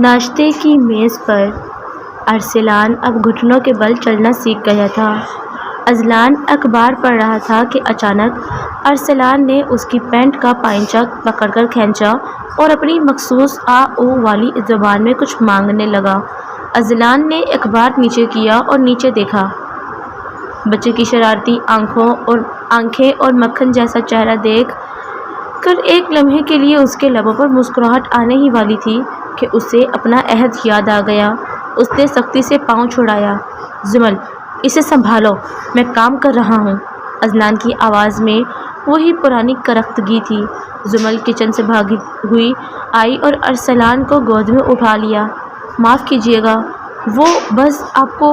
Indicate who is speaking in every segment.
Speaker 1: ناشتے کی میز پر ارسلان اب گھٹنوں کے بل چلنا سیکھ گیا تھا۔ اذلان اخبار پڑھ رہا تھا کہ اچانک ارسلان نے اس کی پینٹ کا پائنچہ پکڑ کر کھینچا اور اپنی مخصوص آ او والی زبان میں کچھ مانگنے لگا۔ اذلان نے اخبار نیچے کیا اور نیچے دیکھا۔ بچے کی شرارتی آنکھیں اور مکھن جیسا چہرہ دیکھ کر ایک لمحے کے لیے اس کے لبوں پر مسکراہٹ آنے ہی والی تھی کہ اسے اپنا عہد یاد آ گیا۔ اس نے سختی سے پاؤں چھڑایا۔ زمل، اسے سنبھالو، میں کام کر رہا ہوں۔ اذلان کی آواز میں وہی پرانی کرختگی تھی۔ زمل کچن سے بھاگی ہوئی آئی اور ارسلان کو گود میں اٹھا لیا۔ معاف کیجیے گا، وہ بس آپ کو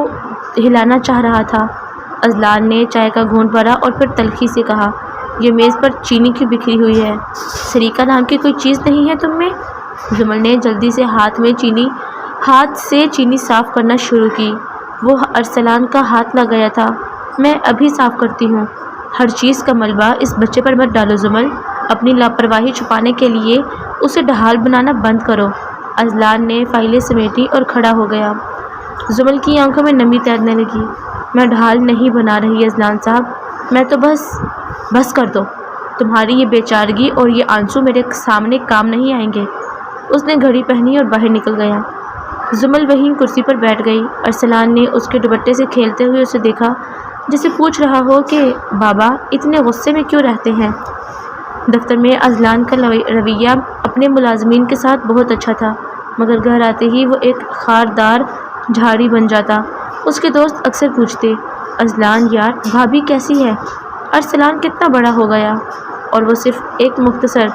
Speaker 1: ہلانا چاہ رہا تھا۔ اذلان نے چائے کا گھونٹ بھرا اور پھر تلخی سے کہا، یہ میز پر چینی کیوں بکھری ہوئی ہے؟ سریکا نام کی کوئی چیز نہیں ہے تم میں؟ زمل نے جلدی سے ہاتھ سے چینی صاف کرنا شروع کی۔ وہ ارسلان کا ہاتھ لگ گیا تھا۔ میں ابھی صاف کرتی ہوں۔ ہر چیز کا ملبہ اس بچے پر مت ڈالو زمل۔ اپنی لاپرواہی چھپانے کے لیے اسے ڈھال بنانا بند کرو۔ اذلان نے فائلیں سمیٹی اور کھڑا ہو گیا۔ زمل کی آنکھوں میں نمی تیرنے لگی۔ میں ڈھال نہیں بنا رہی اذلان صاحب، میں تو بس کر دو۔ تمہاری یہ بے چارگی اور یہ آنسو میرے سامنے کام نہیں آئیں گے۔ اس نے گھڑی پہنی اور باہر نکل گیا۔ زمل وہیں کرسی پر بیٹھ گئی۔ ارسلان نے اس کے دوپٹے سے کھیلتے ہوئے اسے دیکھا، جیسے پوچھ رہا ہو کہ بابا اتنے غصے میں کیوں رہتے ہیں؟ دفتر میں اذلان کا رویہ اپنے ملازمین کے ساتھ بہت اچھا تھا، مگر گھر آتے ہی وہ ایک خاردار جھاڑی بن جاتا۔ اس کے دوست اکثر پوچھتے، اذلان یار بھابھی کیسی ہے؟ ارسلان کتنا بڑا ہو گیا؟ اور وہ صرف ایک مختصر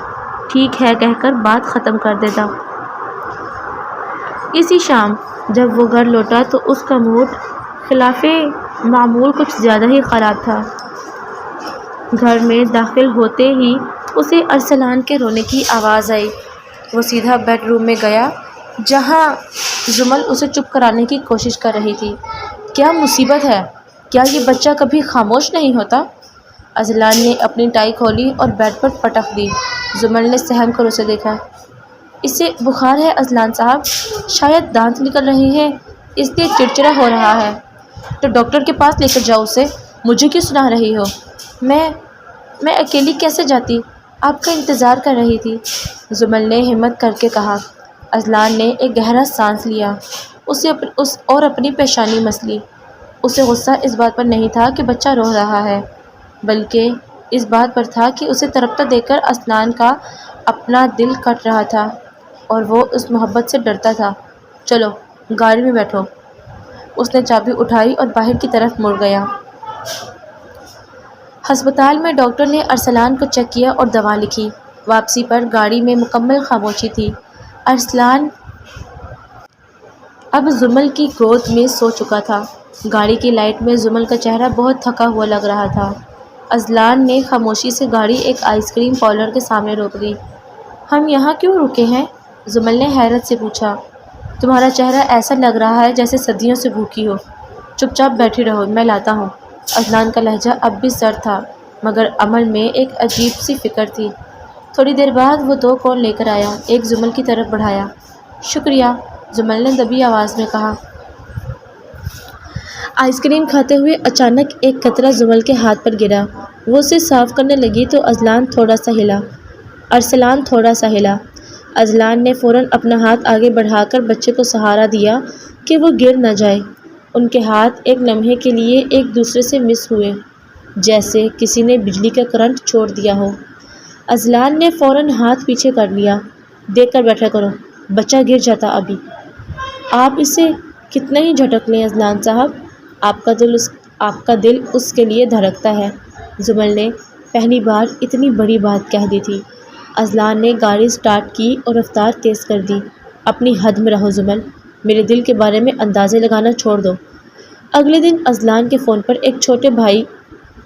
Speaker 1: ٹھیک ہے کہہ کر بات ختم کر دیتا۔ اسی شام جب وہ گھر لوٹا تو اس کا موڈ خلاف معمول کچھ زیادہ ہی خراب تھا۔ گھر میں داخل ہوتے ہی اسے ارسلان کے رونے کی آواز آئی۔ وہ سیدھا بیڈ روم میں گیا جہاں زمل اسے چپ کرانے کی کوشش کر رہی تھی۔ کیا مصیبت ہے؟ کیا یہ بچہ کبھی خاموش نہیں ہوتا؟ اذلان نے اپنی ٹائی کھولی اور بیڈ پر پٹک دی۔ زمل نے سہم کر اسے دیکھا۔ اسے بخار ہے اذلان صاحب، شاید دانت نکل رہے ہیں، اس لیے چڑچڑا ہو رہا ہے۔ تو ڈاکٹر کے پاس لے کر جاؤ اسے، مجھے کیوں سنا رہی ہو؟ میں اکیلی کیسے جاتی؟ آپ کا انتظار کر رہی تھی، زمل نے ہمت کر کے کہا۔ اذلان نے ایک گہرا سانس لیا اور اپنی پیشانی مسلی۔ اسے غصہ اس بات پر نہیں تھا کہ بچہ رو رہا ہے، بلکہ اس بات پر تھا کہ اسے تڑپتا دیکھ کر اذلان کا اپنا دل کٹ رہا تھا اور وہ اس محبت سے ڈرتا تھا۔ چلو گاڑی میں بیٹھو۔ اس نے چابی اٹھائی اور باہر کی طرف مڑ گیا۔ ہسپتال میں ڈاکٹر نے ارسلان کو چیک کیا اور دوا لکھی۔ واپسی پر گاڑی میں مکمل خاموشی تھی۔ ارسلان اب زمل کی گود میں سو چکا تھا۔ گاڑی کی لائٹ میں زمل کا چہرہ بہت تھکا ہوا لگ رہا تھا۔ اذلان نے خاموشی سے گاڑی ایک آئس کریم پارلر کے سامنے روک دی۔ ہم یہاں کیوں رکے ہیں؟ زمل نے حیرت سے پوچھا۔ تمہارا چہرہ ایسا لگ رہا ہے جیسے صدیوں سے بھوکی ہو۔ چپ چاپ بیٹھی رہو، میں لاتا ہوں۔ اذلان کا لہجہ اب بھی سرد تھا، مگر عمل میں ایک عجیب سی فکر تھی۔ تھوڑی دیر بعد وہ 2 کون لے کر آیا، ایک زمل کی طرف بڑھایا۔ شکریہ، زمل نے دبی آواز میں کہا۔ آئس کریم کھاتے ہوئے اچانک ایک قطرہ زمل کے ہاتھ پر گرا۔ وہ اسے صاف کرنے لگی تو ارسلان تھوڑا سا ہلا۔ اذلان نے فوراً اپنا ہاتھ آگے بڑھا کر بچے کو سہارا دیا کہ وہ گر نہ جائے۔ ان کے ہاتھ ایک لمحے کے لیے ایک دوسرے سے مس ہوئے، جیسے کسی نے بجلی کا کرنٹ چھوڑ دیا ہو۔ اذلان نے فوراً ہاتھ پیچھے کر لیا۔ دیکھ کر بیٹھا کرو، بچہ گر جاتا ابھی۔ آپ اسے کتنا ہی جھٹک لیں اذلان صاحب، آپ کا دل اس کے لیے دھڑکتا ہے۔ زمل نے پہلی بار اتنی بڑی بات کہہ دی تھی۔ اذلان نے گاڑی سٹارٹ کی اور رفتار تیز کر دی۔ اپنی حد میں رہو زمل، میرے دل کے بارے میں اندازے لگانا چھوڑ دو۔ اگلے دن اذلان کے فون پر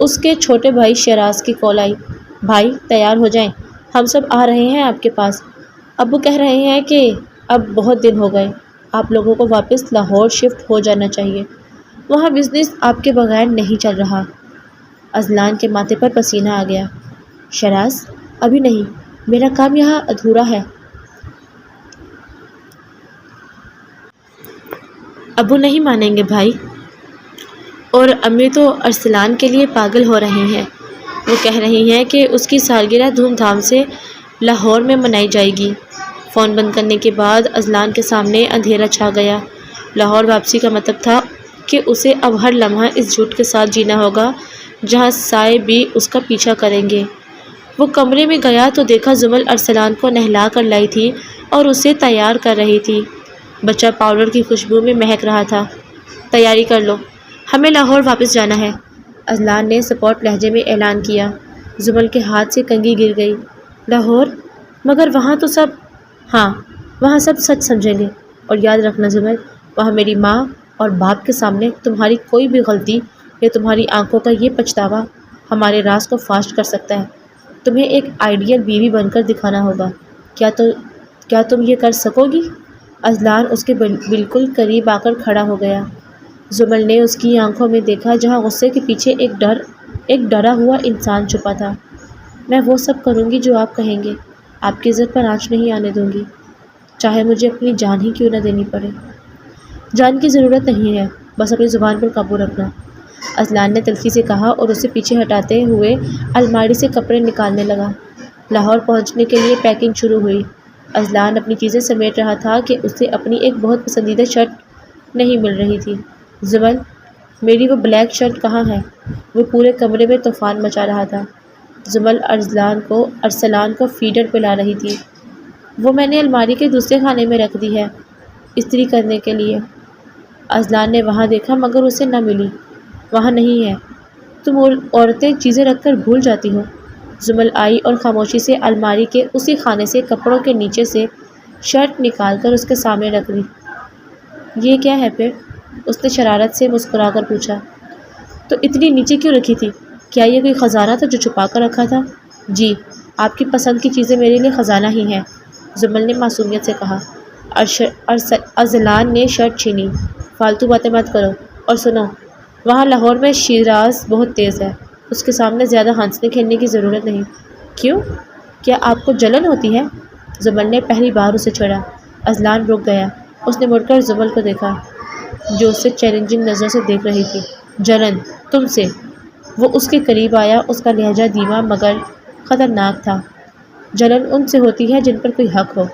Speaker 1: اس کے چھوٹے بھائی شیراز کی کال آئی۔ بھائی تیار ہو جائیں، ہم سب آ رہے ہیں آپ کے پاس۔ ابو کہہ رہے ہیں کہ اب بہت دن ہو گئے، آپ لوگوں کو واپس لاہور شفٹ ہو جانا چاہیے، وہاں بزنس آپ کے بغیر نہیں چل رہا۔ اذلان کے ماتھے پر پسینہ آ گیا۔ شیراز، ابھی نہیں، میرا کام یہاں ادھورا ہے۔ ابو نہیں مانیں گے بھائی، اور امی تو ارسلان کے لیے پاگل ہو رہی ہیں۔ وہ کہہ رہی ہیں کہ اس کی سالگرہ دھوم دھام سے لاہور میں منائی جائے گی۔ فون بند کرنے کے بعد اذلان کے سامنے اندھیرا چھا گیا۔ لاہور واپسی کا مطلب تھا کہ اسے اب ہر لمحہ اس جھوٹ کے ساتھ جینا ہوگا جہاں سائے بھی اس کا پیچھا کریں گے۔ وہ کمرے میں گیا تو دیکھا زمل ارسلان کو نہلا کر لائی تھی اور اسے تیار کر رہی تھی۔ بچہ پاؤڈر کی خوشبو میں مہک رہا تھا۔ تیاری کر لو، ہمیں لاہور واپس جانا ہے، اذلان نے سپورٹ لہجے میں اعلان کیا۔ زمل کے ہاتھ سے کنگھی گر گئی۔ لاہور؟ مگر وہاں تو سب… ہاں، وہاں سب سچ سمجھیں گے، اور یاد رکھنا زمل، وہاں میری ماں اور باپ کے سامنے تمہاری کوئی بھی غلطی یا تمہاری آنکھوں کا یہ پچھتاوا ہمارے راز کو فاش کر سکتا ہے۔ تمہیں ایک آئیڈیل بیوی بن کر دکھانا ہوگا۔ کیا تم یہ کر سکو گی؟ اذلان اس کے بالکل قریب آ کر کھڑا ہو گیا۔ زمل نے اس کی آنکھوں میں دیکھا جہاں غصے کے پیچھے ایک ڈرا ہوا انسان چھپا تھا۔ میں وہ سب کروں گی جو آپ کہیں گے، آپ کی عزت پر آنچ نہیں آنے دوں گی، چاہے مجھے اپنی جان ہی کیوں نہ دینی پڑے۔ جان کی ضرورت نہیں ہے، بس اپنی زبان پر قابو رکھنا، اذلان نے تلخی سے کہا اور اسے پیچھے ہٹاتے ہوئے الماری سے کپڑے نکالنے لگا۔ لاہور پہنچنے کے لیے پیکنگ شروع ہوئی۔ اذلان اپنی چیزیں سمیٹ رہا تھا کہ اسے اپنی ایک بہت پسندیدہ شرٹ نہیں مل رہی تھی۔ زمل، میری وہ بلیک شرٹ کہاں ہے؟ وہ پورے کمرے میں طوفان مچا رہا تھا۔ زمل ارسلان کو فیڈر پلا رہی تھی۔ وہ میں نے الماری کے دوسرے خانے میں رکھ دی ہے، استری کرنے کے لیے۔ اذلان نے وہاں دیکھا مگر اسے نہ ملی۔ وہاں نہیں ہے، تم عورتیں چیزیں رکھ کر بھول جاتی ہو۔ زمل آئی اور خاموشی سے الماری کے اسی خانے سے کپڑوں کے نیچے سے شرٹ نکال کر اس کے سامنے رکھ دی۔ یہ کیا ہے پھر؟ اس نے شرارت سے مسکرا کر پوچھا۔ تو اتنی نیچے کیوں رکھی تھی؟ کیا یہ کوئی خزانہ تھا جو چھپا کر رکھا تھا؟ جی، آپ کی پسند کی چیزیں میرے لیے خزانہ ہی ہیں، زمل نے معصومیت سے کہا۔ اذلان نے شرٹ چھینی۔ فالتو باتیں مت کرو، اور سنو، وہاں لاہور میں شیراز بہت تیز ہے، اس کے سامنے زیادہ ہنسنے کھیلنے کی ضرورت نہیں۔ کیوں؟ کیا آپ کو جلن ہوتی ہے؟ زمل نے پہلی بار اسے چھیڑا۔ اذلان رک گیا۔ اس نے مڑ کر زمل کو دیکھا جو اسے چیلنجنگ نظروں سے دیکھ رہی تھی۔ جلن؟ تم سے؟ وہ اس کے قریب آیا۔ اس کا لہجہ دھیما مگر خطرناک تھا۔ جلن ان سے ہوتی ہے جن پر کوئی حق ہو۔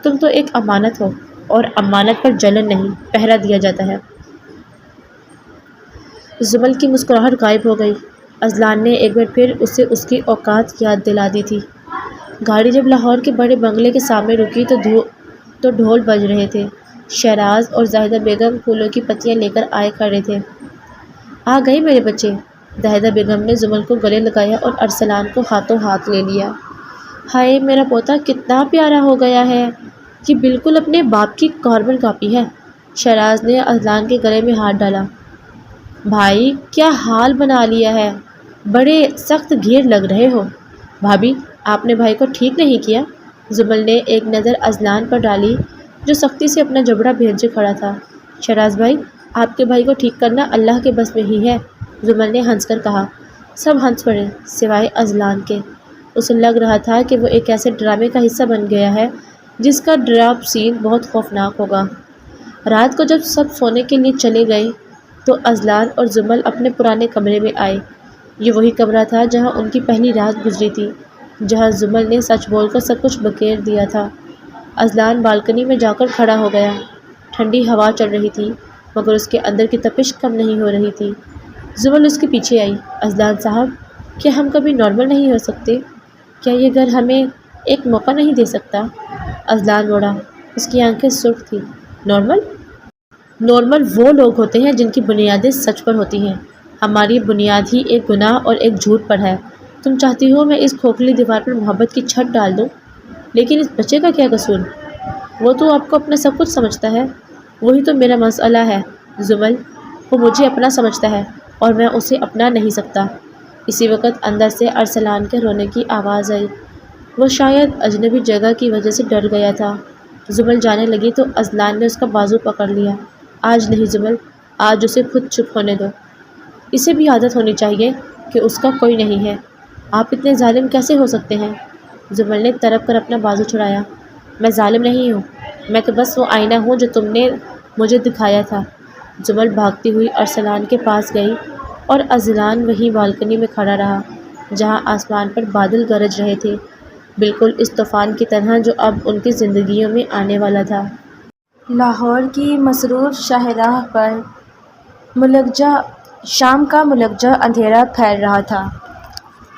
Speaker 1: تم تو ایک امانت ہو، اور امانت پر جلن نہیں، پہرا دیا جاتا ہے۔ زمل کی مسکراہٹ غائب ہو گئی۔ اذلان نے ایک بار پھر اسے اس کی اوقات یاد دلا دی تھی۔ گاڑی جب لاہور کے بڑے بنگلے کے سامنے رکی تو ڈھول بج رہے تھے۔ شہراز اور زاہدہ بیگم پھولوں کی پتیاں لے کر آئے کھڑے تھے۔ آ گئے میرے بچے، زاہدہ بیگم نے زمل کو گلے لگایا اور ارسلان کو ہاتھوں ہاتھ لے لیا۔ ہائے، میرا پوتا کتنا پیارا ہو گیا ہے، یہ بالکل اپنے باپ کی کاربن کاپی ہے۔ شہراز نے اذلان کے گلے میں ہاتھ ڈالا۔ بھائی، کیا حال بنا لیا ہے، بڑے سخت گھیر لگ رہے ہو۔ بھابھی، آپ نے بھائی کو ٹھیک نہیں کیا؟ زمل نے ایک نظر اذلان پر ڈالی جو سختی سے اپنا جبڑا بھیجے کھڑا تھا۔ شہراز بھائی، آپ کے بھائی کو ٹھیک کرنا اللہ کے بس میں ہی ہے، زمل نے ہنس کر کہا۔ سب ہنس پڑے سوائے اذلان کے۔ اسے لگ رہا تھا کہ وہ ایک ایسے ڈرامے کا حصہ بن گیا ہے جس کا ڈراپ سین بہت خوفناک ہوگا۔ رات کو جب سب سونے کے لیے چلے گئے تو اذلان اور زمل اپنے پرانے کمرے میں آئے۔ یہ وہی کمرہ تھا جہاں ان کی پہلی رات گزری تھی، جہاں زمل نے سچ بول کر سب کچھ بکھیر دیا تھا۔ اذلان بالکنی میں جا کر کھڑا ہو گیا۔ ٹھنڈی ہوا چل رہی تھی مگر اس کے اندر کی تپش کم نہیں ہو رہی تھی۔ زمل اس کے پیچھے آئی۔ اذلان صاحب، کیا ہم کبھی نارمل نہیں ہو سکتے؟ کیا یہ گھر ہمیں ایک موقع نہیں دے سکتا؟ اذلان مڑا۔ اس کی آنکھیں سرخ تھیں۔ نارمل؟ نارمل وہ لوگ ہوتے ہیں جن کی بنیادیں سچ پر ہوتی ہیں۔ ہماری بنیاد ہی ایک گناہ اور ایک جھوٹ پر ہے۔ تم چاہتی ہو میں اس کھوکھلی دیوار پر محبت کی چھت ڈال دوں، لیکن اس بچے کا کیا قصور؟ وہ تو آپ کو اپنا سب کچھ سمجھتا ہے۔ وہی تو میرا مسئلہ ہے زمل، وہ مجھے اپنا سمجھتا ہے اور میں اسے اپنا نہیں سکتا۔ اسی وقت اندر سے ارسلان کے رونے کی آواز آئی۔ وہ شاید اجنبی جگہ کی وجہ سے ڈر گیا تھا۔ زمل جانے لگی تو اذلان نے اس کا بازو پکڑ لیا۔ آج نہیں زمل، آج اسے خود چپ ہونے دو۔ اسے بھی عادت ہونی چاہیے کہ اس کا کوئی نہیں ہے۔ آپ اتنے ظالم کیسے ہو سکتے ہیں؟ زمل نے تڑپ کر اپنا بازو چھڑایا۔ میں ظالم نہیں ہوں، میں تو بس وہ آئینہ ہوں جو تم نے مجھے دکھایا تھا۔ زمل بھاگتی ہوئی ارسلان کے پاس گئی اور اذلان وہیں بالکنی میں کھڑا رہا جہاں آسمان پر بادل گرج رہے تھے، بالکل اس طوفان کی طرح جو اب ان کی زندگیوں میں آنے والا تھا۔ لاہور کی مصروف شاہراہ پر شام کا ملغلغ اندھیرا پھیل رہا تھا۔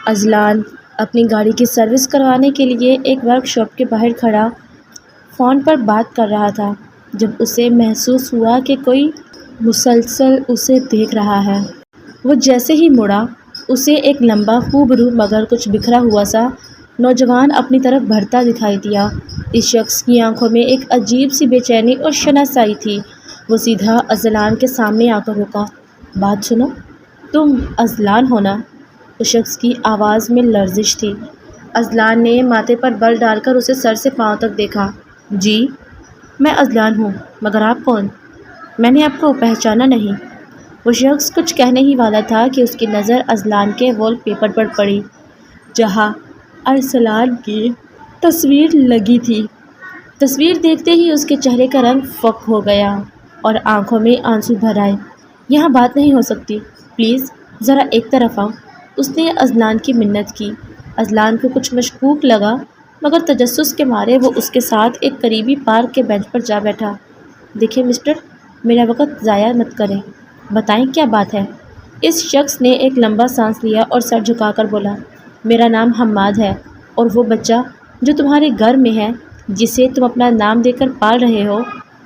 Speaker 1: اذلان اپنی گاڑی کی سروس کروانے کے لیے ایک ورک شاپ کے باہر کھڑا فون پر بات کر رہا تھا جب اسے محسوس ہوا کہ کوئی مسلسل اسے دیکھ رہا ہے۔ وہ جیسے ہی مڑا، اسے ایک لمبا خوبرو مگر کچھ بکھرا ہوا سا نوجوان اپنی طرف بڑھتا دکھائی دیا۔ اس شخص کی آنکھوں میں ایک عجیب سی بے چینی اور شناسائی تھی۔ وہ سیدھا اذلان کے سامنے آ کر رکا۔ بات سنو، تم اذلان ہو نا؟ اس شخص کی آواز میں لرزش تھی۔ اذلان نے ماتھے پر بل ڈال کر اسے سر سے پاؤں تک دیکھا۔ جی، میں اذلان ہوں، مگر آپ کون؟ میں نے آپ کو پہچانا نہیں۔ وہ شخص کچھ کہنے ہی والا تھا کہ اس کی نظر اذلان کے وال پیپر پر پڑی جہاں ارسلان کی تصویر لگی تھی۔ تصویر دیکھتے ہی اس کے چہرے کا رنگ فک ہو گیا اور آنکھوں میں آنسو بھر آئے۔ یہاں بات نہیں ہو سکتی، پلیز ذرا ایک طرف آؤ، اس نے اذلان کی منت کی۔ اذلان کو کچھ مشکوک لگا مگر تجسس کے مارے وہ اس کے ساتھ ایک قریبی پارک کے بینچ پر جا بیٹھا۔ دیکھیں مسٹر، میرا وقت ضائع مت کریں، بتائیں کیا بات ہے؟ اس شخص نے ایک لمبا سانس لیا اور سر جھکا کر بولا، میرا نام حماد ہے اور وہ بچہ جو تمہارے گھر میں ہے، جسے تم اپنا نام دے کر پال رہے ہو،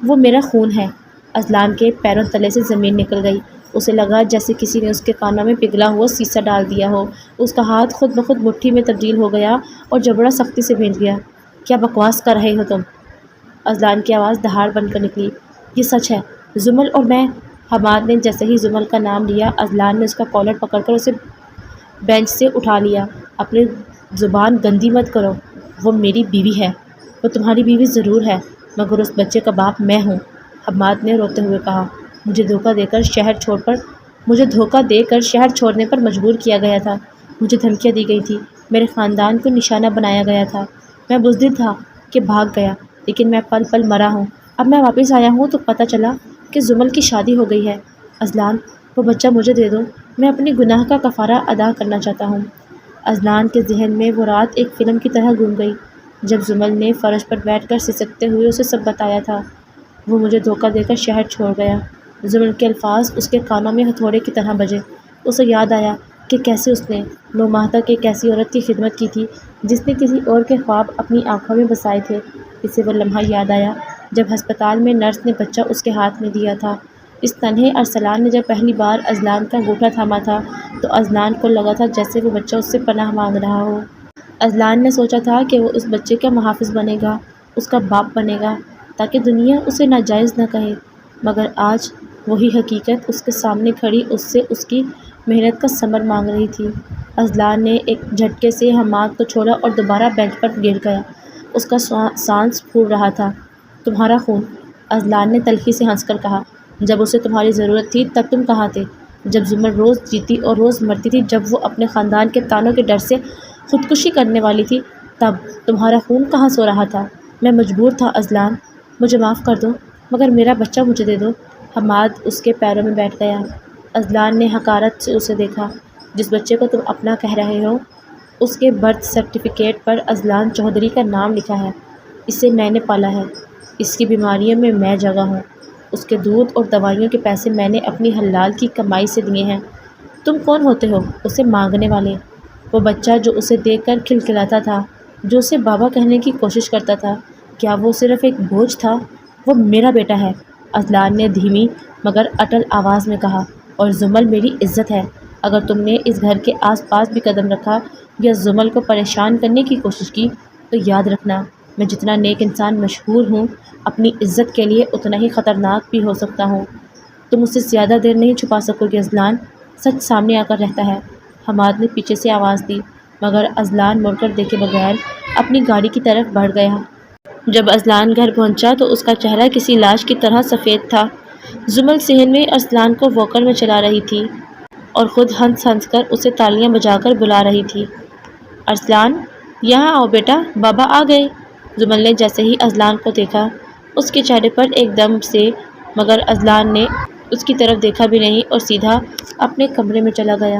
Speaker 1: وہ میرا خون ہے۔ اذلان کے پیروں تلے سے زمین نکل گئی۔ اسے لگا جیسے کسی نے اس کے کانوں میں پگھلا ہوا سیسا ڈال دیا ہو۔ اس کا ہاتھ خود بخود مٹھی میں تبدیل ہو گیا اور جبڑا سختی سے بھیج گیا۔ کیا بکواس کر رہے ہو تم؟ اذلان کی آواز دہاڑ بن کر نکلی۔ یہ سچ ہے، زمل اور میں۔ حماد نے جیسے ہی زمل کا نام لیا، اذلان نے اس کا کالر پکڑ کر اسے بینچ سے اٹھا لیا۔ اپنی زبان گندی مت کرو، وہ میری بیوی ہے۔ وہ تمہاری بیوی ضرور ہے مگر اس بچے کا باپ میں ہوں، حماد نے روتے ہوئے کہا۔ مجھے دھوکہ دے کر شہر چھوڑنے پر مجبور کیا گیا تھا، مجھے دھمکیاں دی گئی تھی، میرے خاندان کو نشانہ بنایا گیا تھا۔ میں بزدل تھا کہ بھاگ گیا، لیکن میں پل پل مرا ہوں۔ اب میں واپس آیا ہوں تو پتہ چلا کہ زمل کی شادی ہو گئی ہے۔ اذلان، وہ بچہ مجھے دے دو، میں اپنے گناہ کا کفارہ ادا کرنا چاہتا ہوں۔ اذلان کے ذہن میں وہ رات ایک فلم کی طرح گم گئی جب زمل نے فرش پر بیٹھ کر سسکتے ہوئے اسے سب بتایا تھا۔ وہ مجھے دھوکہ دے کر شہر چھوڑ گیا۔ زمل کے الفاظ اس کے کانوں میں ہتھوڑے کی طرح بجے۔ اسے یاد آیا کہ کیسے اس نے 9 ماہ تک ایک ایسی عورت کی خدمت کی تھی جس نے کسی اور کے خواب اپنی آنکھوں میں بسائے تھے۔ اسے وہ لمحہ یاد آیا جب ہسپتال میں نرس نے بچہ اس کے ہاتھ میں دیا تھا۔ اس تنہے ارسلان نے جب پہلی بار اذلان کا انگوٹھا تھاما تھا تو اذلان کو لگا تھا جیسے وہ بچہ اس سے پناہ مانگ رہا ہو۔ اذلان نے سوچا تھا کہ وہ اس بچے کا محافظ بنے گا، اس کا باپ بنے گا، تاکہ دنیا اسے ناجائز نہ کہے۔ مگر آج وہی حقیقت اس کے سامنے کھڑی اس سے اس کی محنت کا ثمر مانگ رہی تھی۔ اذلان نے ایک جھٹکے سے حماد کو چھوڑا اور دوبارہ بینچ پر گر گیا۔ اس کا سانس پھول رہا تھا۔ تمہارا خون، اذلان نے تلخی سے ہنس کر کہا۔ جب اسے تمہاری ضرورت تھی تب تم کہاں تھے؟ جب زمر روز جیتی اور روز مرتی تھی، جب وہ اپنے خاندان کے تانوں کے ڈر سے خودکشی کرنے والی تھی، تب تمہارا خون کہاں سو رہا تھا؟ میں مجبور تھا اذلان، مجھے معاف کر دو، مگر میرا بچہ مجھے دے دو۔ حماد اس کے پیروں میں بیٹھ گیا۔ اذلان نے حقارت سے اسے دیکھا۔ جس بچے کو تم اپنا کہہ رہے ہو، اس کے برتھ سرٹیفکیٹ پر اذلان چودھری کا نام لکھا ہے۔ اسے میں نے پالا ہے، اس کی بیماریوں میں میں جگہ ہوں، اس کے دودھ اور دوائیوں کے پیسے میں نے اپنی حلال کی کمائی سے دیے ہیں۔ تم کون ہوتے ہو اسے مانگنے والے؟ وہ بچہ جو اسے دیکھ کر کھلکھلاتا تھا، جو اسے بابا کہنے کی کوشش کرتا تھا، کیا وہ صرف ایک بوجھ تھا؟ وہ میرا بیٹا ہے، اذلان نے دھیمی مگر اٹل آواز میں کہا، اور زمل میری عزت ہے۔ اگر تم نے اس گھر کے آس پاس بھی قدم رکھا یا زمل کو پریشان کرنے کی کوشش کی تو یاد رکھنا، میں جتنا نیک انسان مشہور ہوں، اپنی عزت کے لیے اتنا ہی خطرناک بھی ہو سکتا ہوں۔ تم اسے زیادہ دیر نہیں چھپا سکو گے اذلان، سچ سامنے آ کر رہتا ہے۔ حماد نے پیچھے سے آواز دی مگر اذلان مڑ کر دیکھے بغیر اپنی گاڑی کی طرف بڑھ گیا۔ جب اذلان گھر پہنچا تو اس کا چہرہ کسی لاش کی طرح سفید تھا۔ زمل صحن میں ارسلان کو واکر میں چلا رہی تھی اور خود ہنس ہنس کر اسے تالیاں بجا کر بلا رہی تھی۔ ارسلان، یہاں آؤ بیٹا، بابا آ گئے۔ زمل نے جیسے ہی اذلان کو دیکھا، اس کے چہرے پر ایک دم سے مگر اذلان نے اس کی طرف دیکھا بھی نہیں اور سیدھا اپنے کمرے میں چلا گیا۔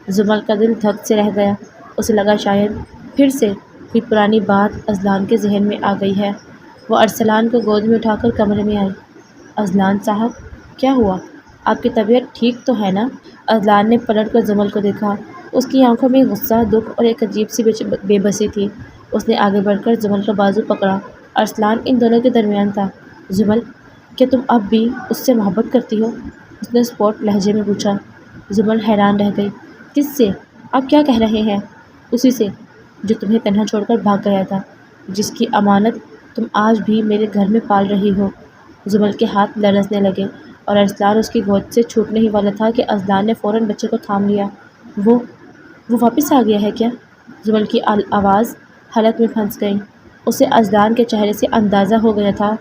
Speaker 1: زمل کا دل دھک سے رہ گیا۔ اسے لگا شاید پھر سے کوئی پرانی بات اذلان کے ذہن میں آ گئی ہے۔ وہ ارسلان کو گود میں اٹھا کر کمرے میں آئی۔ اذلان صاحب، کیا ہوا؟ آپ کی طبیعت ٹھیک تو ہے نا؟ اذلان نے پلٹ کر زمل کو دیکھا۔ اس کی آنکھوں میں غصہ، دکھ اور ایک عجیب سی بے بسی تھی۔ اس نے آگے بڑھ کر زمل کا بازو پکڑا۔ ارسلان ان دونوں کے درمیان تھا۔ زمل، کیا تم اب بھی اس سے محبت کرتی ہو؟ اس نے اسپوٹ لہجے میں پوچھا۔ زمل حیران رہ گئی۔ کس سے؟ آپ کیا کہہ رہے ہیں؟ اسی سے جو تمہیں تنہا چھوڑ کر بھاگ گیا تھا، جس کی امانت تم آج بھی میرے گھر میں پال رہی ہو۔ زمل کے ہاتھ لرزنے لگے اور ارسلان اس کی گود سے چھوٹنے ہی والا تھا کہ اذلان نے فوراً بچے کو تھام لیا۔ وہ واپس آ گیا ہے کیا؟ زمل کی آواز حلق میں پھنس گئی۔ اسے اذلان کے چہرے سے اندازہ ہو گیا تھا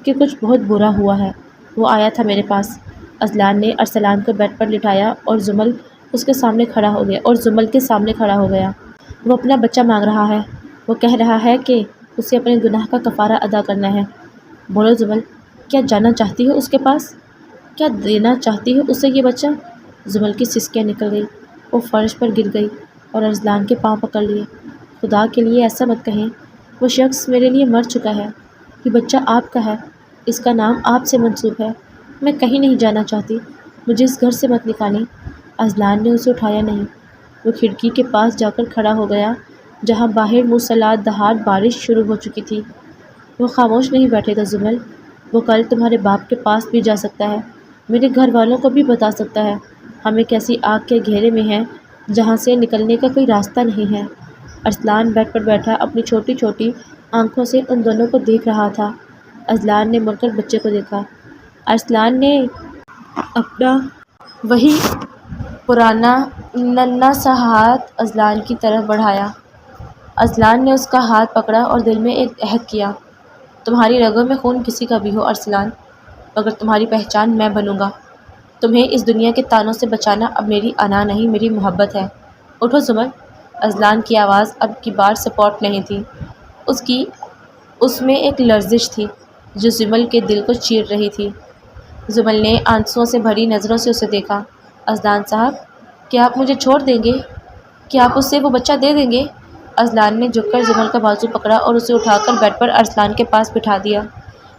Speaker 1: کہ کچھ بہت برا ہوا ہے۔ وہ آیا تھا میرے پاس۔ اذلان نے ارسلان کو بیڈ پر لٹایا اور زمل کے سامنے کھڑا ہو گیا۔ وہ اپنا بچہ مانگ رہا ہے۔ وہ کہہ رہا ہے کہ اسے اپنے گناہ کا کفارہ ادا کرنا ہے۔ بولو زمل، کیا جانا چاہتی ہو اس کے پاس؟ کیا دینا چاہتی ہو اسے یہ بچہ؟ زمل کی سسکیاں نکل گئی۔ وہ فرش پر گر گئی اور ارسلان کے پاؤں پکڑ لیے۔ خدا کے لیے ایسا مت کہیں۔ وہ شخص میرے لیے مر چکا ہے۔ یہ بچہ آپ کا ہے۔ اس کا نام آپ سے منسوب ہے۔ میں کہیں نہیں جانا چاہتی۔ مجھے اس گھر سے مت نکالیں۔ اذلان نے اسے اٹھایا نہیں۔ وہ کھڑکی کے پاس جا کر کھڑا ہو گیا جہاں باہر موسلادھار دھار بارش شروع ہو چکی تھی۔ وہ خاموش نہیں بیٹھے گا زمل۔ وہ کل تمہارے باپ کے پاس بھی جا سکتا ہے، میرے گھر والوں کو بھی بتا سکتا ہے۔ ہم ایک ایسی آگ کے گھیرے میں ہیں جہاں سے نکلنے کا کوئی راستہ نہیں ہے۔ ارسلان بیڈ پر بیٹھا اپنی چھوٹی چھوٹی آنکھوں سے ان دونوں کو دیکھ رہا تھا۔ اذلان نے مڑ کر بچے کو دیکھا۔ ارسلان نے اپنا وہی پرانا ننھا سا ہاتھ اذلان کی طرف بڑھایا۔ اذلان نے اس کا ہاتھ پکڑا اور دل میں ایک عہد کیا۔ تمہاری رگوں میں خون کسی کا بھی ہو ارسلان، مگر تمہاری پہچان میں بنوں گا۔ تمہیں اس دنیا کے طعنوں سے بچانا اب میری انا نہیں، میری محبت ہے۔ اٹھو زمل۔ اذلان کی آواز اب کی بار سپورٹ نہیں تھی۔ اس میں ایک لرزش تھی جو زمل کے دل کو چیر رہی تھی۔ زمل نے آنسوؤں سے بھری نظروں سے اسے دیکھا۔ اذلان صاحب، کیا آپ مجھے چھوڑ دیں گے؟ کیا آپ اسے وہ بچہ دے دیں گے؟ اذلان نے جھک کر زمل کا بازو پکڑا اور اسے اٹھا کر بیڈ پر ارسلان کے پاس بٹھا دیا۔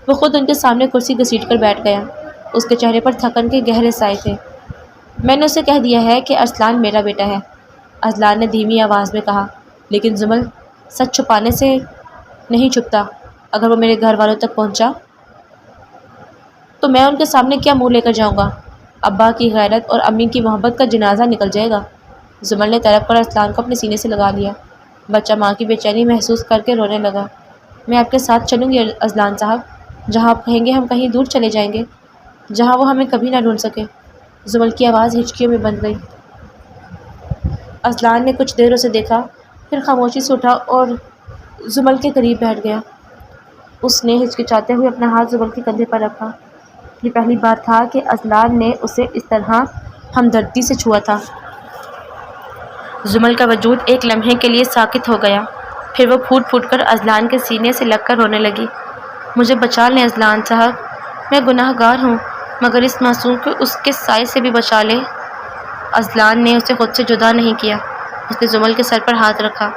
Speaker 1: وہ خود ان کے سامنے کرسی گھسیٹ کر بیٹھ گیا۔ اس کے چہرے پر تھکن کے گہرے سائے تھے۔ میں نے اسے کہہ دیا ہے کہ ارسلان میرا بیٹا ہے، اذلان نے دھیمی آواز میں کہا۔ لیکن زمل، سچ چھپانے سے نہیں چھپتا۔ اگر وہ میرے گھر والوں تک پہنچا تو میں ان کے سامنے کیا منہ لے کر جاؤں گا؟ ابا کی غیرت اور امی کی محبت کا جنازہ نکل جائے گا۔ زمل نے تڑپ کر ارسلان کو اپنے سینے سے لگا لیا۔ بچہ ماں کی بے چینی محسوس کر کے رونے لگا۔ میں آپ کے ساتھ چلوں گی اذلان صاحب، جہاں آپ کہیں گے ہم کہیں دور چلے جائیں گے، جہاں وہ ہمیں کبھی نہ ڈھونڈ سکے۔ زمل کی آواز ہچکیوں میں بند گئی۔ اذلان نے کچھ دیر اسے دیکھا، پھر خاموشی سے اٹھا اور زمل کے قریب بیٹھ گیا۔ اس نے ہچکچاتے ہوئے اپنا ہاتھ زمل کے کندھے پر رکھا۔ یہ پہلی بار تھا کہ اذلان نے اسے اس طرح ہمدردی سے چھوا تھا۔ زمل کا وجود ایک لمحے کے لیے ساکت ہو گیا، پھر وہ پھوٹ پھوٹ کر اذلان کے سینے سے لگ کر رونے لگی۔ مجھے بچا لیں اذلان صاحب، میں گناہ گار ہوں، مگر اس معصوم کو اس کے سائے سے بھی بچا لیں۔ اذلان نے اسے خود سے جدا نہیں کیا۔ اس نے زمل کے سر پر ہاتھ رکھا۔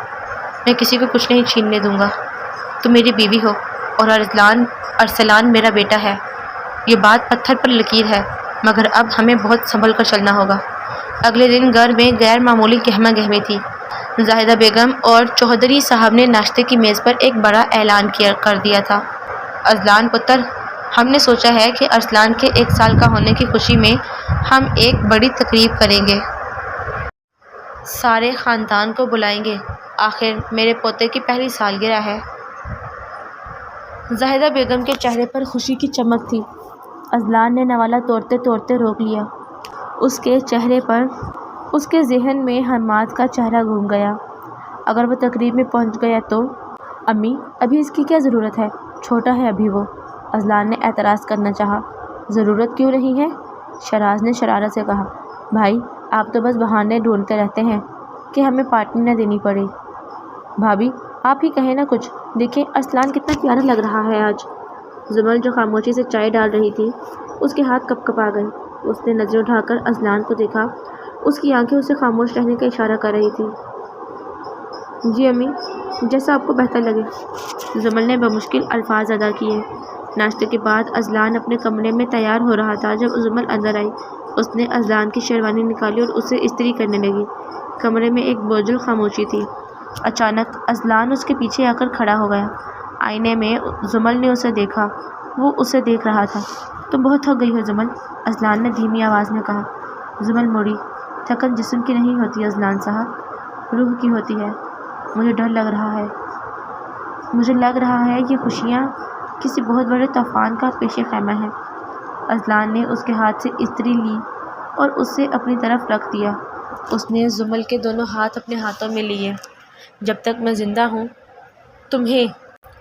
Speaker 1: میں کسی کو کچھ نہیں چھیننے دوں گا۔ تم میری بیوی ہو اور ارسلان میرا بیٹا ہے۔ یہ بات پتھر پر لکیر ہے، مگر اب ہمیں بہت سنبھل کر چلنا ہوگا۔ اگلے دن گھر میں غیر معمولی گہما گہمی تھی۔ زاہدہ بیگم اور چودھری صاحب نے ناشتے کی میز پر ایک بڑا اعلان کر دیا تھا۔ اذلان پتر، ہم نے سوچا ہے کہ ارسلان کے 1 سال کا ہونے کی خوشی میں ہم ایک بڑی تقریب کریں گے۔ سارے خاندان کو بلائیں گے۔ آخر میرے پوتے کی پہلی سالگرہ ہے۔ زاہدہ بیگم کے چہرے پر خوشی کی چمک تھی۔ اذلان نے نوالہ توڑتے توڑتے روک لیا۔ اس کے چہرے پر، اس کے ذہن میں حماد کا چہرہ گھوم گیا۔ اگر وہ تقریب میں پہنچ گیا تو؟ امی، ابھی اس کی کیا ضرورت ہے؟ چھوٹا ہے ابھی وہ۔ اذلان نے اعتراض کرنا چاہا۔ ضرورت کیوں نہیں ہے؟ شراز نے شرارت سے کہا۔ بھائی، آپ تو بس بہانے ڈھونڈتے رہتے ہیں کہ ہمیں پارٹی نہ دینی پڑے۔ بھابھی، آپ ہی کہیں نا کچھ۔ دیکھیں ارسلان کتنا پیارا لگ رہا ہے آج۔ زمل جو خاموشی سے چائے ڈال رہی تھی، اس کے ہاتھ کپ کپا گئے۔ اس نے نظر اٹھا کر اذلان کو دیکھا۔ اس کی آنکھیں اسے خاموش رہنے کا اشارہ کر رہی تھی۔ جی امی، جیسا آپ کو بہتر لگے، زمل نے بمشکل الفاظ ادا کیے۔ ناشتے کے بعد اذلان اپنے کمرے میں تیار ہو رہا تھا جب زمل اندر آئی۔ اس نے اذلان کی شیروانی نکالی اور اسے استری کرنے لگی۔ کمرے میں ایک بوجھل خاموشی تھی۔ اچانک اذلان اس کے پیچھے آ کر کھڑا ہو گیا۔ آئینے میں زمل نے اسے دیکھا۔ وہ اسے دیکھ رہا تھا۔ تم بہت تھک گئی ہو زمل، اذلان نے دھیمی آواز میں کہا۔ زمل مڑی۔ تھکن جسم کی نہیں ہوتی اذلان صاحب، روح کی ہوتی ہے۔ مجھے ڈر لگ رہا ہے۔ مجھے لگ رہا ہے یہ خوشیاں کسی بہت بڑے طوفان کا پیش خیمہ ہے۔ اذلان نے اس کے ہاتھ سے استری لی اور اسے اپنی طرف رکھ دیا۔ اس نے زمل کے دونوں ہاتھ اپنے ہاتھوں میں لیے۔ جب تک میں زندہ ہوں تمہیں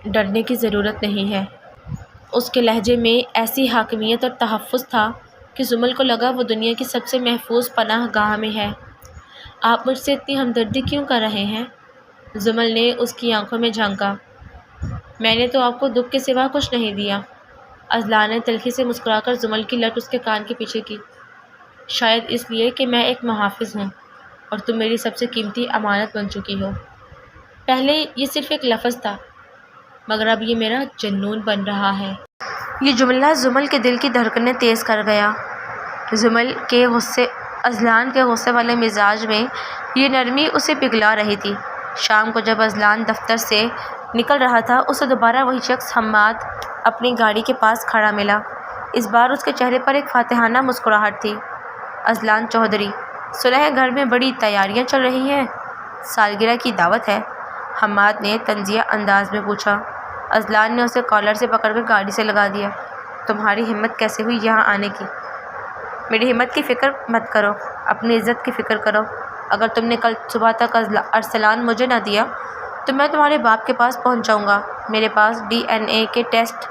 Speaker 1: ڈرنے کی ضرورت نہیں ہے۔ اس کے لہجے میں ایسی حاکمیت اور تحفظ تھا کہ زمل کو لگا وہ دنیا کی سب سے محفوظ پناہ گاہ میں ہے۔ آپ مجھ سے اتنی ہمدردی کیوں کر رہے ہیں؟ زمل نے اس کی آنکھوں میں جھانکا۔ میں نے تو آپ کو دکھ کے سوا کچھ نہیں دیا۔ اذلان نے تلخی سے مسکرا کر زمل کی لٹ اس کے کان کے پیچھے کی۔ شاید اس لیے کہ میں ایک محافظ ہوں اور تم میری سب سے قیمتی امانت بن چکی ہو۔ پہلے یہ صرف ایک لفظ تھا مگر اب یہ میرا جنون بن رہا ہے۔ یہ جملہ زمل کے دل کی دھڑکنیں تیز کر گیا۔ اذلان کے غصے والے مزاج میں یہ نرمی اسے پگھلا رہی تھی۔ شام کو جب اذلان دفتر سے نکل رہا تھا اسے دوبارہ وہی شخص حماد اپنی گاڑی کے پاس کھڑا ملا۔ اس بار اس کے چہرے پر ایک فاتحانہ مسکراہٹ تھی۔ اذلان چودھری، سنا ہے گھر میں بڑی تیاریاں چل رہی ہیں، سالگرہ کی دعوت ہے؟ حماد نے طنزیہ انداز میں پوچھا۔ اذلان نے اسے کالر سے پکڑ کر گاڑی سے لگا دیا۔ تمہاری ہمت کیسے ہوئی یہاں آنے کی؟ میری ہمت کی فکر مت کرو، اپنی عزت کی فکر کرو۔ اگر تم نے کل صبح تک ارسلان مجھے نہ دیا تو میں تمہارے باپ کے پاس پہنچ جاؤں گا۔ میرے پاس DNA کے ٹیسٹ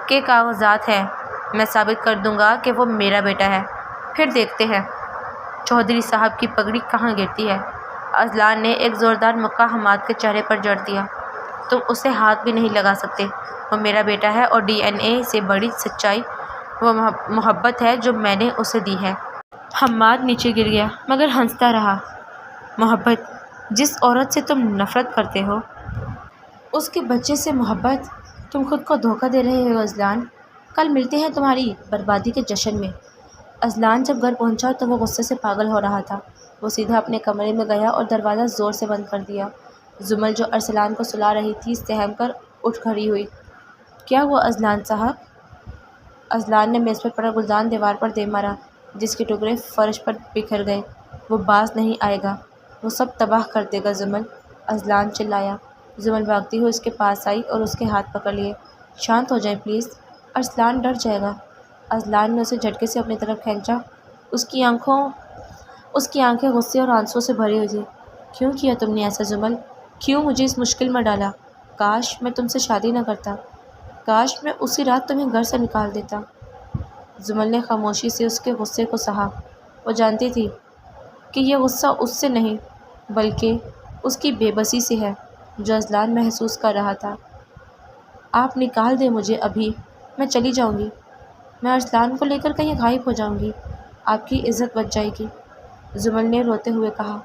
Speaker 1: کے کاغذات ہیں، میں ثابت کر دوں گا کہ وہ میرا بیٹا ہے، پھر دیکھتے ہیں چودھری صاحب کی پگڑی کہاں گرتی ہے۔ اذلان نے ایک زوردار مکہ حماد کے چہرے پر جڑ دیا۔ تم اسے ہاتھ بھی نہیں لگا سکتے، وہ میرا بیٹا ہے اور DNA سے بڑی سچائی وہ محبت ہے جو میں نے اسے دی ہے۔ حماد نیچے گر گیا مگر ہنستا رہا۔ محبت؟ جس عورت سے تم نفرت کرتے ہو اس کے بچے سے محبت؟ تم خود کو دھوکہ دے رہے ہو اذلان۔ کل ملتے ہیں تمہاری بربادی کے جشن میں۔ اذلان جب گھر پہنچا تو وہ غصے سے پاگل ہو رہا تھا۔ وہ سیدھا اپنے کمرے میں گیا اور دروازہ زور سے بند کر دیا۔ زمل جو ارسلان کو سلا رہی تھی سہم کر اٹھ کھڑی ہوئی۔ کیا ہوا اذلان صاحب؟ اذلان نے میز پر پڑا گلدان دیوار پر دے مارا جس کے ٹکڑے فرش پر بکھر گئے۔ وہ باز نہیں آئے گا، وہ سب تباہ کر دے گا زمل، اذلان چلایا۔ زمل بھاگتی ہوئی اس کے پاس آئی اور اس کے ہاتھ پکڑ لیے۔ شانت ہو جائیں پلیز، ارسلان ڈر جائے گا۔ اذلان نے اسے جھٹکے سے اپنی طرف کھینچا۔ اس کی آنکھیں غصے اور آنسوؤں سے بھری ہوئی تھیں۔ کیوں کیا تم نے ایسا زمل؟ کیوں مجھے اس مشکل میں ڈالا؟ کاش میں تم سے شادی نہ کرتا، کاش میں اسی رات تمہیں گھر سے نکال دیتا۔ زمل نے خاموشی سے اس کے غصے کو سہا۔ وہ جانتی تھی کہ یہ غصہ اس سے نہیں بلکہ اس کی بے بسی سے ہے جو اذلان محسوس کر رہا تھا۔ آپ نکال دیں مجھے ابھی، میں چلی جاؤں گی، میں ارسلان کو لے کر کہیں غائب ہو جاؤں گی، آپ کی عزت بچ جائے گی، زمل نے روتے ہوئے کہا۔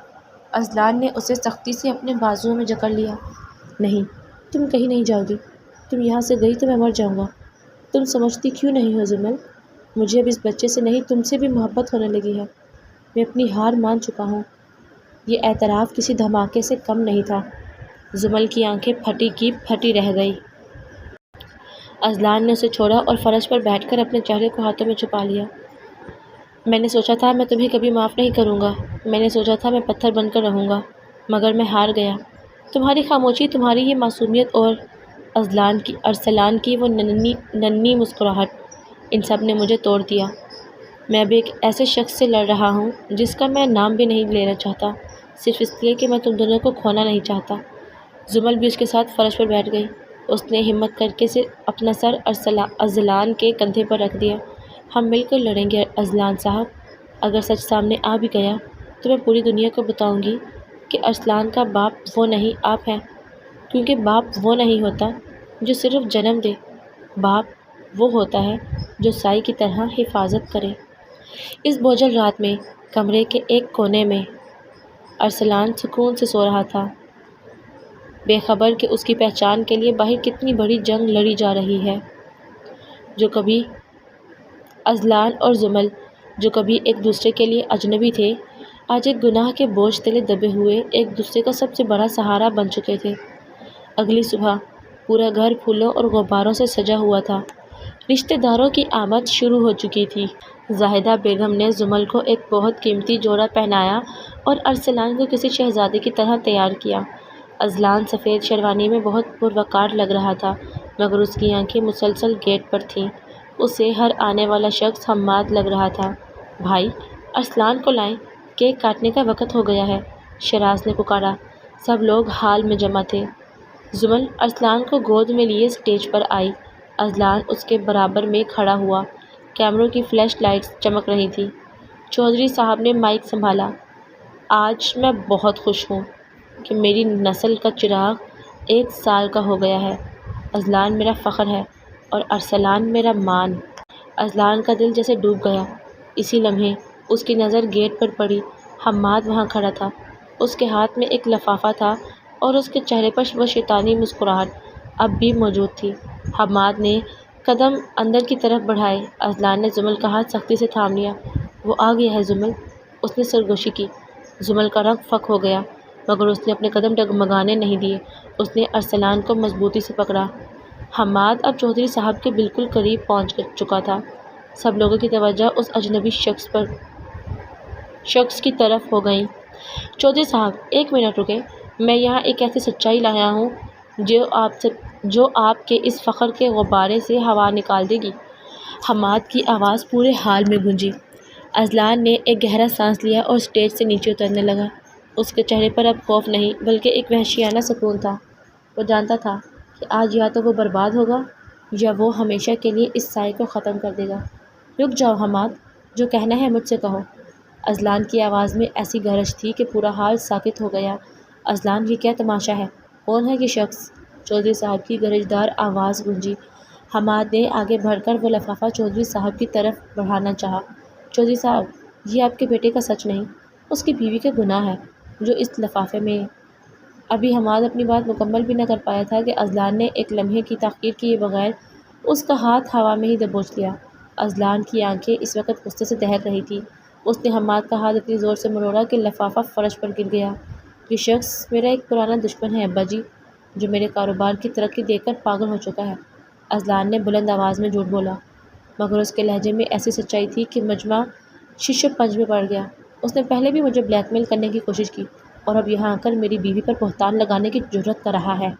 Speaker 1: اذلان نے اسے سختی سے اپنے بازوؤں میں جکڑ لیا۔ نہیں، تم کہیں نہیں جاؤ گی، تم یہاں سے گئی تو میں مر جاؤں گا۔ تم سمجھتی کیوں نہیں ہو زمل، مجھے اب اس بچے سے نہیں تم سے بھی محبت ہونے لگی ہے۔ میں اپنی ہار مان چکا ہوں۔ یہ اعتراف کسی دھماکے سے کم نہیں تھا۔ زمل کی آنکھیں پھٹی کی پھٹی رہ گئی۔ اذلان نے اسے چھوڑا اور فرش پر بیٹھ کر اپنے چہرے کو ہاتھوں میں چھپا لیا۔ میں نے سوچا تھا میں تمہیں کبھی معاف نہیں کروں گا، میں نے سوچا تھا میں پتھر بن کر رہوں گا، مگر میں ہار گیا۔ تمہاری خاموشی، تمہاری یہ معصومیت اور ارسلان کی وہ ننھی مسکراہٹ، ان سب نے مجھے توڑ دیا۔ میں اب ایک ایسے شخص سے لڑ رہا ہوں جس کا میں نام بھی نہیں لینا چاہتا، صرف اس لیے کہ میں تم دونوں کو کھونا نہیں چاہتا۔ زمل بھی اس کے ساتھ فرش پر بیٹھ گئی۔ اس نے ہمت کر کے اپنا سر اذلان کے کندھے پر رکھ دیا۔ ہم مل کر لڑیں گے اذلان صاحب، اگر سچ سامنے آ بھی گیا تو میں پوری دنیا کو بتاؤں گی کہ ارسلان کا باپ وہ نہیں آپ ہیں، کیونکہ باپ وہ نہیں ہوتا جو صرف جنم دے، باپ وہ ہوتا ہے جو سائی کی طرح حفاظت کرے۔ اس بوجھل رات میں کمرے کے ایک کونے میں ارسلان سکون سے سو رہا تھا، بے خبر کہ اس کی پہچان کے لیے باہر کتنی بڑی جنگ لڑی جا رہی ہے۔ جو کبھی اذلان اور زمل، جو کبھی ایک دوسرے کے لیے اجنبی تھے، آج ایک گناہ کے بوجھ تلے دبے ہوئے ایک دوسرے کا سب سے بڑا سہارا بن چکے تھے۔ اگلی صبح پورا گھر پھولوں اور غباروں سے سجا ہوا تھا۔ رشتہ داروں کی آمد شروع ہو چکی تھی۔ زاہدہ بیگم نے زمل کو ایک بہت قیمتی جوڑا پہنایا اور ارسلان کو کسی شہزادے کی طرح تیار کیا۔ اذلان سفید شیروانی میں بہت پروقار لگ رہا تھا، مگر اس کی آنکھیں مسلسل گیٹ پر تھیں۔ اسے ہر آنے والا شخص حماد لگ رہا تھا۔ بھائی، ارسلان کو لائیں، کیک کاٹنے کا وقت ہو گیا ہے، شیراز نے پکارا۔ سب لوگ ہال میں جمع تھے۔ زمل ارسلان کو گود میں لیے اسٹیج پر آئی۔ اذلان اس کے برابر میں کھڑا ہوا۔ کیمروں کی فلیش لائٹس چمک رہی تھیں۔ چودھری صاحب نے مائک سنبھالا۔ آج میں بہت خوش ہوں کہ میری نسل کا چراغ 1 سال کا ہو گیا ہے۔ اذلان میرا فخر ہے اور ارسلان میرا مان۔ اذلان کا دل جیسے ڈوب گیا۔ اسی لمحے اس کی نظر گیٹ پر پڑی۔ حماد وہاں کھڑا تھا۔ اس کے ہاتھ میں ایک لفافہ تھا اور اس کے چہرے پر وہ شیطانی مسکراہٹ اب بھی موجود تھی۔ حماد نے قدم اندر کی طرف بڑھائے۔ اذلان نے زمل کا ہاتھ سختی سے تھام لیا۔ وہ آ گیا ہے زمل، اس نے سرگوشی کی۔ زمل کا رنگ فک ہو گیا، مگر اس نے اپنے قدم ڈگمگانے نہیں دیے۔ اس نے ارسلان کو مضبوطی سے پکڑا۔ حماد اب چودھری صاحب کے بالکل قریب پہنچ چکا تھا۔ سب لوگوں کی توجہ اس اجنبی شخص کی طرف ہو گئی۔ چودھری صاحب، 1 منٹ رکے، میں یہاں ایک ایسی سچائی لایا ہوں جو آپ کے اس فخر کے غبارے سے ہوا نکال دے گی۔ حماد کی آواز پورے ہال میں گونجی۔ اذلان نے ایک گہرا سانس لیا اور اسٹیج سے نیچے اترنے لگا۔ اس کے چہرے پر اب خوف نہیں بلکہ ایک وحشیانہ سکون تھا۔ وہ جانتا تھا کہ آج یا تو وہ برباد ہوگا یا وہ ہمیشہ کے لیے اس سائے کو ختم کر دے گا۔ رک جاؤ حماد، جو کہنا ہے مجھ سے کہو۔ اذلان کی آواز میں ایسی گرج تھی کہ پورا ہال ساکت ہو گیا۔ اذلان، یہ کیا تماشا ہے؟ کون ہے یہ شخص؟ چودھری صاحب کی گرجدار آواز گونجی۔ حماد نے آگے بڑھ کر وہ لفافہ چودھری صاحب کی طرف بڑھانا چاہا۔ چودھری صاحب، یہ آپ کے بیٹے کا سچ نہیں، اس کی بیوی کا گناہ ہے جو اس لفافے میں۔ ابھی حماد اپنی بات مکمل بھی نہ کر پایا تھا کہ اذلان نے ایک لمحے کی تاخیر کیے بغیر اس کا ہاتھ ہوا میں ہی دبوچ لیا۔ اذلان کی آنکھیں اس وقت غصے سے دہک رہی تھیں۔ اس نے حماد کا ہاتھ اتنی زور سے مروڑا کہ لفافہ فرش پر گر گیا۔ یہ شخص میرا ایک پرانا دشمن ہے ابا جی، جو میرے کاروبار کی ترقی دیکھ کر پاگل ہو چکا ہے۔ اذلان نے بلند آواز میں جھوٹ بولا، مگر اس کے لہجے میں ایسی سچائی تھی کہ مجمع شش و پنج میں پڑ گیا۔ اس نے پہلے بھی مجھے بلیک میل کرنے کی کوشش کی اور اب یہاں آ کر میری بیوی پر بہتان لگانے کی جرات کر رہا ہے۔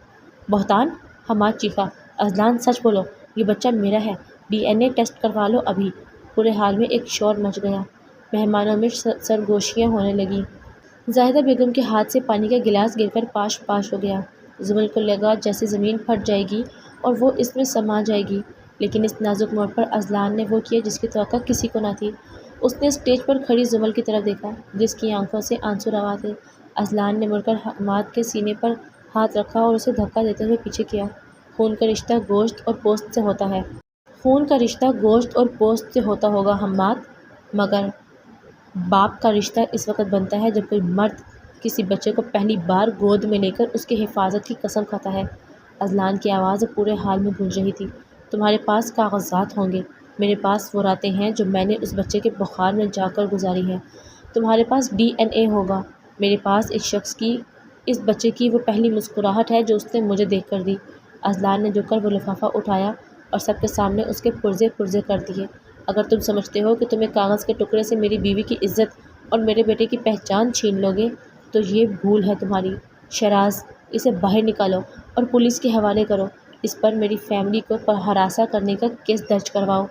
Speaker 1: بہتان؟ حماد چیخا۔ اذلان، سچ بولو، یہ بچہ میرا ہے، DNA ٹیسٹ کروا لو ابھی۔ پورے حال میں ایک شور مچ گیا۔ مہمانوں میں سرگوشیاں ہونے لگیں۔ زاہدہ بیگم کے ہاتھ سے پانی کا گلاس گر کر پاش پاش ہو گیا۔ زمل کو لگا جیسے زمین پھٹ جائے گی اور وہ اس میں سما جائے گی، لیکن اس نازک موڑ پر اذلان نے وہ کیا جس کی توقع کسی کو نہ تھی۔ اس نے اسٹیج پر کھڑی زمل کی طرف دیکھا جس کی آنکھوں سے آنسو روا تھے۔ اذلان نے مڑ کر حماد کے سینے پر ہاتھ رکھا اور اسے دھکا دیتے ہوئے پیچھے کیا۔ خون کا رشتہ گوشت اور پوست سے ہوتا ہے۔ خون کا رشتہ گوشت اور پوست سے ہوتا ہوگا حماد، مگر باپ کا رشتہ اس وقت بنتا ہے جب کوئی مرد کسی بچے کو پہلی بار گود میں لے کر اس کی حفاظت کی قسم کھاتا ہے۔ اذلان کی آواز پورے حال میں گونج رہی تھی۔ تمہارے پاس کاغذات ہوں گے، میرے پاس وہ راتیں ہیں جو میں نے اس بچے کے بخار میں جا کر گزاری ہیں۔ تمہارے پاس DNA ہوگا، میرے پاس ایک شخص کی، اس بچے کی وہ پہلی مسکراہٹ ہے جو اس نے مجھے دیکھ کر دی۔ اذلان نے جھک کر وہ لفافہ اٹھایا اور سب کے سامنے اس کے پرزے پرزے کر دیے۔ اگر تم سمجھتے ہو کہ تم ایک کاغذ کے ٹکڑے سے میری بیوی کی عزت اور میرے بیٹے کی پہچان چھین لو گے تو یہ بھول ہے تمہاری۔ شیراز، اسے باہر نکالو اور پولیس کے حوالے کرو۔ اس پر میری فیملی کو ہراساں کرنے کا کیس درج کرواؤ۔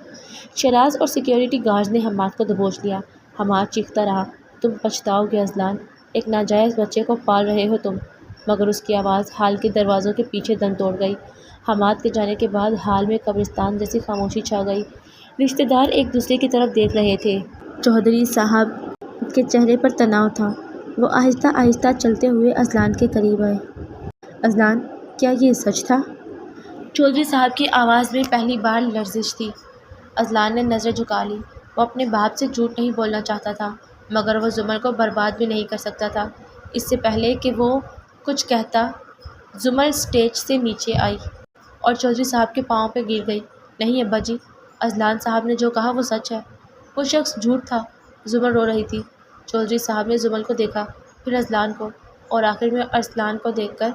Speaker 1: شیراز اور سیکیورٹی گارڈز نے حماد کو دبوچ لیا۔ حماد چیختا رہا، تم پچھتاؤ گے اذلان، ایک ناجائز بچے کو پال رہے ہو تم۔ مگر اس کی آواز ہال کے دروازوں کے پیچھے دم توڑ گئی۔ حماد کے جانے کے بعد حال میں قبرستان جیسی خاموشی چھا گئی۔ رشتہ دار ایک دوسرے کی طرف دیکھ رہے تھے۔ چودھری صاحب کے چہرے پر تناؤ تھا۔ وہ آہستہ آہستہ چلتے ہوئے اذلان کے قریب آئے۔ اذلان، کیا یہ سچ تھا؟ چودھری صاحب کی آواز میں پہلی بار لرزش تھی۔ اذلان نے نظر جھکا لی۔ وہ اپنے باپ سے جھوٹ نہیں بولنا چاہتا تھا، مگر وہ زمل کو برباد بھی نہیں کر سکتا تھا۔ اس سے پہلے کہ وہ کچھ کہتا، زمل اسٹیج سے نیچے آئی اور چودھری صاحب کے پاؤں پہ گر گئی۔ نہیں ابا جی، اذلان صاحب نے جو کہا وہ سچ ہے، وہ شخص جھوٹ تھا۔ زمل رو رہی تھی۔ چودھری صاحب نے زمل کو دیکھا، پھر اذلان کو، اور آخر میں ارسلان کو دیکھ کر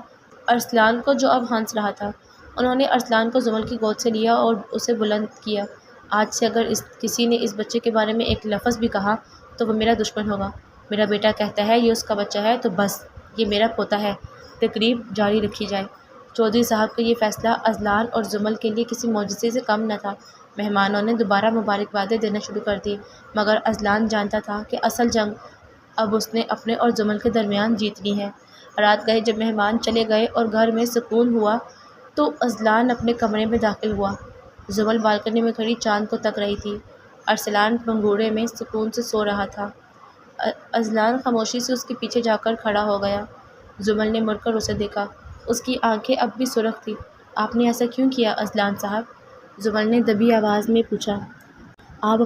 Speaker 1: ارسلان کو جو اب ہنس رہا تھا۔ انہوں نے ارسلان کو زمل کی گود سے لیا اور اسے بلند کیا۔ آج سے اگر کسی نے اس بچے کے بارے میں ایک لفظ بھی کہا تو وہ میرا دشمن ہوگا۔ میرا بیٹا کہتا ہے یہ اس کا بچہ ہے تو بس یہ میرا پوتا ہے۔ تقریب جاری رکھی جائے۔ چودھری صاحب کا یہ فیصلہ اذلان اور زمل کے لیے کسی معجزے سے کم نہ تھا۔ مہمانوں نے دوبارہ مبارکبادیں دینا شروع کر دی، مگر اذلان جانتا تھا کہ اصل جنگ اب اس نے اپنے اور زمل کے درمیان جیتنی ہے۔ رات گئے جب مہمان چلے گئے اور گھر میں سکون ہوا تو اذلان اپنے کمرے میں داخل ہوا۔ زمل بالکنی میں کھڑی چاند کو تک رہی تھی۔ ارسلان پنگھوڑے میں سکون سے سو رہا تھا۔ اذلان خاموشی سے اس کے پیچھے جا کر کھڑا ہو گیا۔ زمل نے مڑ کر اسے دیکھا۔ اس کی آنکھیں اب بھی سرخ تھیں۔ آپ نے ایسا کیوں کیا اذلان صاحب؟ زمل نے دبی آواز میں پوچھا۔ آپ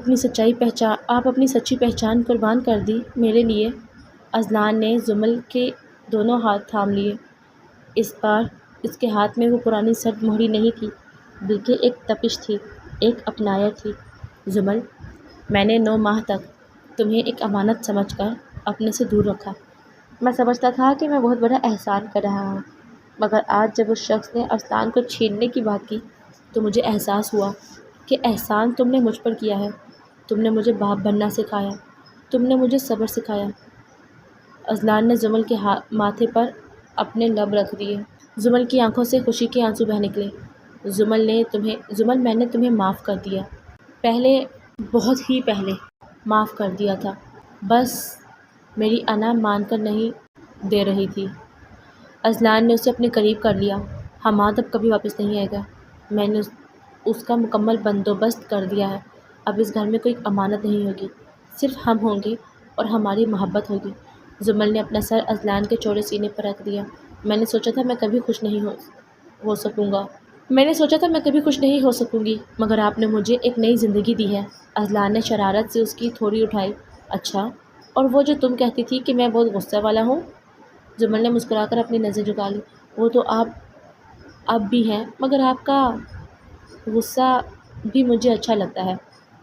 Speaker 1: اپنی سچی پہچان قربان کر دی میرے لیے۔ اذلان نے زمل کے دونوں ہاتھ تھام لیے۔ اس بار اس کے ہاتھ میں وہ پرانی سرد مہری نہیں تھی، بلکہ ایک تپش تھی، ایک اپنائیت تھی۔ زمل، میں نے 9 ماہ تک تمہیں ایک امانت سمجھ کر اپنے سے دور رکھا۔ میں سمجھتا تھا کہ میں بہت بڑا احسان کر رہا ہوں، مگر آج جب اس شخص نے ارسلان کو چھیننے کی بات کی تو مجھے احساس ہوا کہ احسان تم نے مجھ پر کیا ہے۔ تم نے مجھے باپ بننا سکھایا، تم نے مجھے صبر سکھایا۔ اذلان نے زمل کے ماتھے پر اپنے لب رکھ دیے۔ زمل کی آنکھوں سے خوشی کے آنسو بہہ نکلے۔ زمل میں نے تمہیں معاف کر دیا، پہلے، بہت ہی پہلے معاف کر دیا تھا، بس میری انا مان کر نہیں دے رہی تھی۔ اذلان نے اسے اپنے قریب کر لیا۔ حماد اب کبھی واپس نہیں آئے گا، میں نے اس کا مکمل بندوبست کر دیا ہے۔ اب اس گھر میں کوئی امانت نہیں ہوگی، صرف ہم ہوں گے اور ہماری محبت ہوگی۔ زمل نے اپنا سر اذلان کے چوڑے سینے پر رکھ دیا۔ میں نے سوچا تھا میں کبھی خوش نہیں ہو سکوں گی، مگر آپ نے مجھے ایک نئی زندگی دی ہے۔ اذلان نے شرارت سے اس کی تھوڑی اٹھائی۔ اچھا، اور وہ جو تم کہتی تھی کہ میں بہت غصہ والا ہوں؟ زمل نے مسکرا کر اپنی نظر جھکا لی۔ وہ تو آپ اب بھی ہیں، مگر آپ کا غصہ بھی مجھے اچھا لگتا ہے۔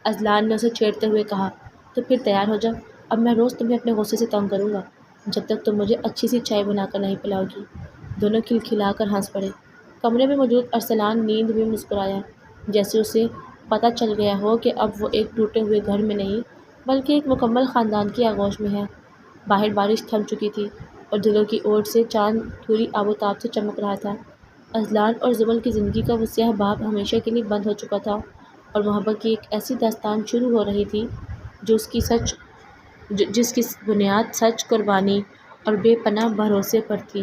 Speaker 1: اذلان نے اسے چھیڑتے ہوئے کہا۔ تو پھر تیار ہو جاؤ، اب میں روز تمہیں اپنے غصے سے تنگ کروں گا، جب تک تم مجھے اچھی سی چائے بنا کر نہیں پلاؤ گی۔ دونوں کھلکھلا کر ہنس پڑے۔ کمرے میں موجود ارسلان نیند میں مسکرایا، جیسے اسے پتہ چل گیا ہو کہ اب وہ ایک ٹوٹے ہوئے گھر میں نہیں بلکہ ایک مکمل خاندان کی آغوش میں ہے۔ باہر بارش تھم چکی تھی اور دلوں کی اوٹ سے چاند تھوڑی آب و تاب سے چمک رہا تھا۔ اذلان اور زمل کی زندگی کا وہ سیاہ باب ہمیشہ کے لیے بند ہو چکا تھا اور محبت کی ایک ایسی داستان شروع ہو رہی تھی جس کی بنیاد سچ، قربانی اور بے پناہ بھروسے پر تھی۔